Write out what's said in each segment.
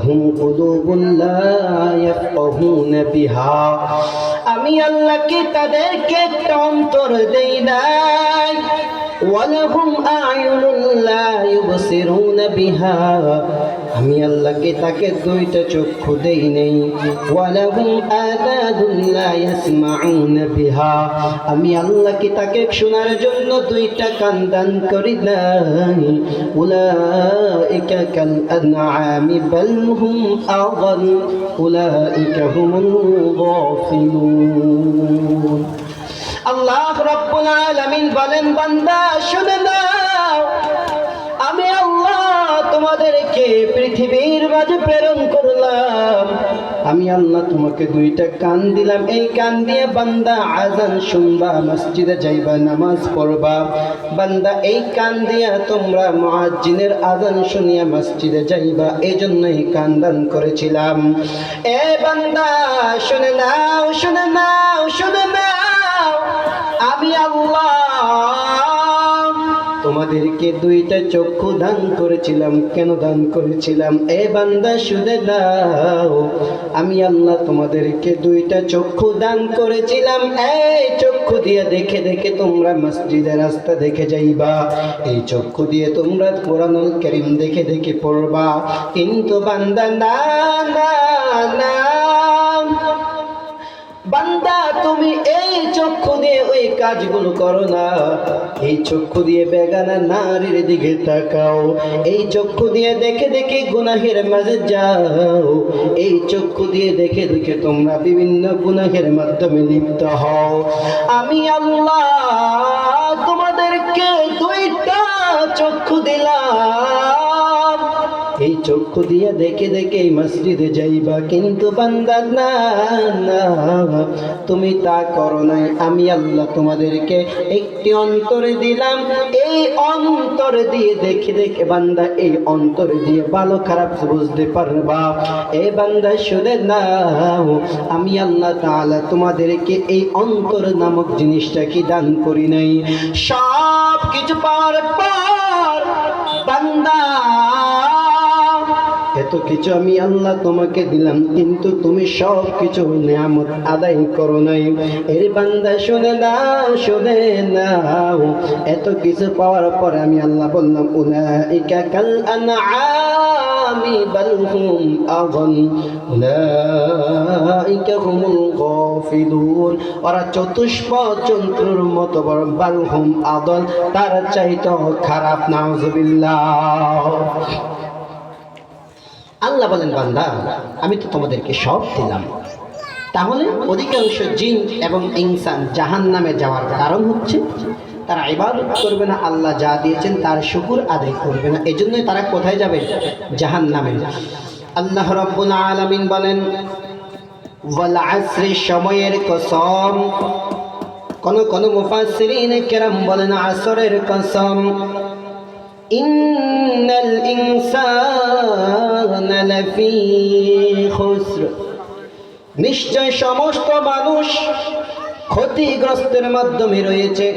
লাহুম কুলুবুন লা ইয়াফকাহুনা বিহা, আমি আল্লাহ কি তাদেরকে একটা অন্তর দেই নাই। ওয়ালাহুম আ'য়ুনুন লা ইউবসিরুনা বিহা, আমি আল্লাহকে তাকে দুইটা চক্ষু দেই নাই। ওয়ালাহুম আযানুন লা ইয়াসমাউনা বিহা, আমি আল্লাহকে তাকে শোনার জন্য দুইটা কান দান করি নাই। উলাইকা কাল আনআমি বাল হুম আযাল, উলাইকা হুমুল গাফিলুন। আল্লাহ রাব্বুল আলামিন বলেন, বান্দা শুনে নাও, আমি আল্লাহ তোমাদেরকে পৃথিবীর মাঝে প্রেরণ করলাম। আমি আল্লাহ তোমাকে দুইটা কান দিলাম, এই কান দিয়ে বান্দা আযান শুনবা, মসজিদে যাইবা, নামাজ পড়বা। বান্দা এই কান দিয়া তোমরা মুয়াজ্জিনের আযান শুনিয়া মসজিদে যাইবা, এজন্য এই কান দান করেছিলাম। এ বান্দা শুনে নাও, শুনে নাও, শুনে নাও, আমি আল্লাহ তোমাদেরকে দুইটা চক্ষু দান করেছিলাম। কেন দান করেছিলাম? এ বান্দা শুনে নাও, আমি আল্লাহ তোমাদেরকে দুইটা চক্ষু দান করেছিলাম। এই চক্ষু দিয়ে দেখে দেখে তোমরা মসজিদের রাস্তা দেখে যাইবা, এই চক্ষু দিয়ে তোমরা কোরআনুল কারীম দেখে দেখে পড়বা। কিন্তু বান্দা না না না, বান্দা তুমি এই চক্ষু দিয়ে ওই কাজগুলো করো না। এই চক্ষু দিয়ে বেগানা নারীর দিকে তাকাও, এই চক্ষু দিয়ে দেখে দেখে গুনাহের মাঝে যাও, এই চক্ষু দিয়ে দেখে দেখে তোমরা বিভিন্ন গুনাহের মাধ্যমে লিপ্ত হও। আমি আল্লাহ তোমাদেরকে দুইটা চক্ষু দিলাম, এই চক্ষু দিয়ে দেখে দেখে এই মসজিদে যাইবা। কিন্তু বান্দা না না, তুমি তা করো নাই। আমি আল্লাহ তোমাদেরকে একটি অন্তর দিলাম, এই অন্তর দিয়ে দেখে দেখে বান্দা এই অন্তর দিয়ে ভালো খারাপ বুঝতে পারবা। এই বান্দা শুনে নাও, আমি আল্লাহ তাআলা তোমাদেরকে এই অন্তর নামক জিনিসটা কি দান করি নাই? সব কিছু পাওয়ার পর বান্দা এত কিছু আমি আল্লাহ তোমাকে দিলাম, কিন্তু তুমি সব কিছু নিয়ামত আদায় করো নাই। এর বান্দা শুনে নাও, শুনে নাও, এত কিছু পাওয়ার পরে আমি আল্লাহ বললাম, উলাইকা কাল আনআমি বাল হুম আযাল, উলাইকা হুমুল গাফিলুন, ওরা চতুষ্পদ জন্তুর মতো বড়, বাল হুম আযাল, তার চাইতে খারাপ। নাউযুবিল্লাহ। আল্লাহ বলেন, বান্দা আমি তো তোমাদেরকে সব দিলাম, তাহলে অধিকাংশ জিন এবং ইনসান জাহান্নামে যাওয়ার কারণ হচ্ছে তারা ইবাদত করবে না, আল্লাহ যা দিয়েছেন তার শুকর আদায় করবে না। এজন্যই তারা কোথায় যাবে? জাহান্নামে। আল্লাহ রাব্বুল আলামিন বলেন, ওয়াল আসরি, সময়ের কসম। কোন মুফাসসিরিন কেরাম বলেন আসরের কসম। ইন্নাল ইনসানা লাফি খুসর, নিশ্চয় সমস্ত মানুষ ক্ষতিগ্রস্তের মাধ্যমে রয়েছে।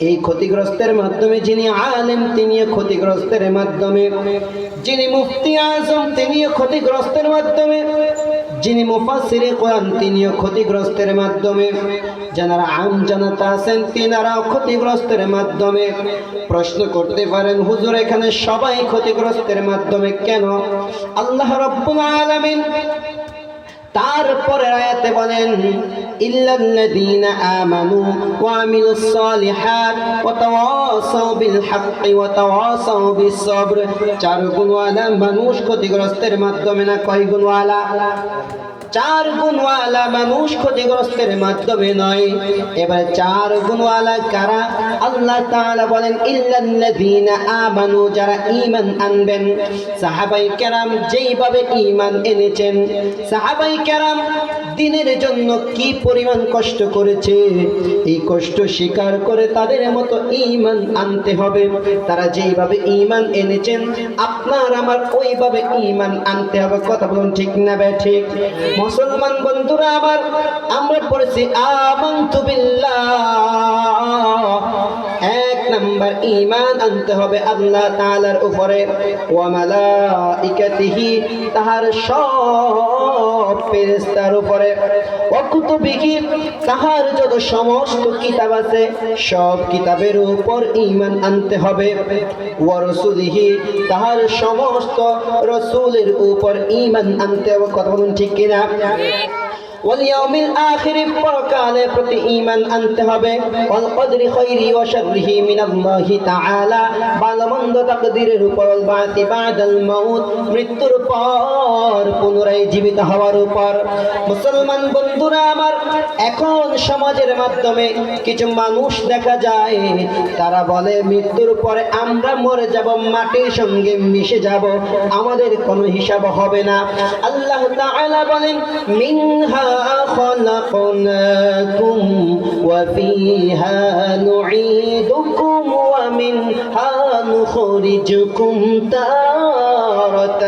এই ক্ষতিগ্রস্তের মাধ্যমে যিনি আলেম তিনিও ক্ষতিগ্রস্তের মাধ্যমে, যিনি মুফতি আজম তিনিও ক্ষতিগ্রস্তের মাধ্যমে, যিনি মুফাসসিরে কোরআন তিনিও ক্ষতিগ্রস্তের মাধ্যমে, যারা আম জানাতা আছেন তিনারাও ক্ষতিগ্রস্তের মাধ্যমে। প্রশ্ন করতে পারেন, হুজুর এখানে সবাই ক্ষতিগ্রস্তের মাধ্যমে কেন? আল্লাহ রাব্বুল আলামিন তারপরে আয়াতে বলেন, ইল্লাল্লাযীনা আমানু ওয়া আমিলুস সালিহাত ওয়া তাওয়াসাউ বিল হাক্কি ওয়া তাওয়াসাউ বিস সবর। চার গুণওয়ালা মানুষ ক্ষতিগ্রস্তের মাধ্যমে না, কয় গুণওয়ালা? চার গুণওয়ালা মানুষ ক্ষতিগ্রস্তের মাধ্যমে নয়। এবার চার গুণওয়ালা কারা? আল্লাহ তাআলা বলেন, ইল্লাল্লাযীনা আমানু, যারা ঈমান আনবেন। সাহাবায়ে কেরাম যেইভাবে ঈমান এনেছেন, সাহাবায়ে কেরাম দ্বীনের জন্য কি পরিমাণ কষ্ট করেছে, এই কষ্ট স্বীকার করে তাদের মতো ঈমান আনতে হবে। তারা যেইভাবে ঈমান এনেছেন আপনার আমার ওইভাবে ঈমান আনতে হবে। কথা বলুন ঠিক না বে ঠিক? মুসলমান বন্ধুরা আমার, আমরা পড়েছি আমানতু বিল্লাহ, এক নাম্বার ঈমান আনতে হবে আল্লাহ তাআলার উপরে, ওয়া মালাইকাতিহি, তাহার সব ফেরেশতার উপরে, ওয়া কুতুবিহি, তাহার যত সমস্ত কিতাব আছে সব কিতাবের উপর ঈমান আনতে হবে, ওয়া রাসূলিহি, তাহার সমস্ত রাসূলের উপর ঈমান আনতে হবে। কথা বলুন ঠিক কিনা? ওয়াল ইয়াউমিল আখির, পরকালের প্রতি ঈমান আনতে হবে। ওয়াল কদরি খাইরি ওয়া শাররিহি মিনাল্লাহি তাআলা, ভালো মন্দ তাকদীরের উপর, ওয়াল বাতি বাদাল মাউত, মৃত্যুর পর পুনরায় জীবিত হওয়ার উপর। মুসলমান বন্ধুরা আমার, এখন সমাজের মাধ্যমে কিছু মানুষ দেখা যায়, তারা বলে মৃত্যুর পরে আমরা মরে যাব, মাটির সঙ্গে মিশে যাব, আমাদের কোনো হিসাব হবে না। আল্লাহ তাআলা বলেন মিনহা خلقناكم وفيها نعيدكم ومنها نخرجكم تارة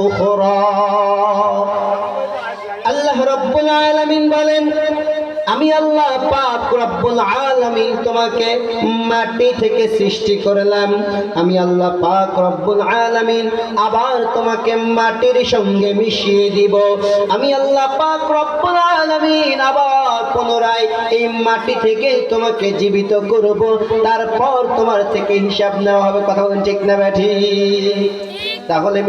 أخرى। আল্লাহ রাব্বুল আলামিন বলেন, আমি আল্লাহ পাক রব্বুল আলামিন তোমাকে মাটি থেকে সৃষ্টি করলাম, আমি আল্লাহ পাক রব্বুল আলামিন আবার তোমাকে মাটির সঙ্গে মিশিয়ে দিব, আমি আল্লাহ পাক রব্বুল আলামিন আবার পুনরায় এই মাটি থেকে তোমাকে জীবিত করব, তারপর তোমার থেকে হিসাব নেওয়া হবে। কথা বলেন ঠিক না ব্যাঠি? তাহলে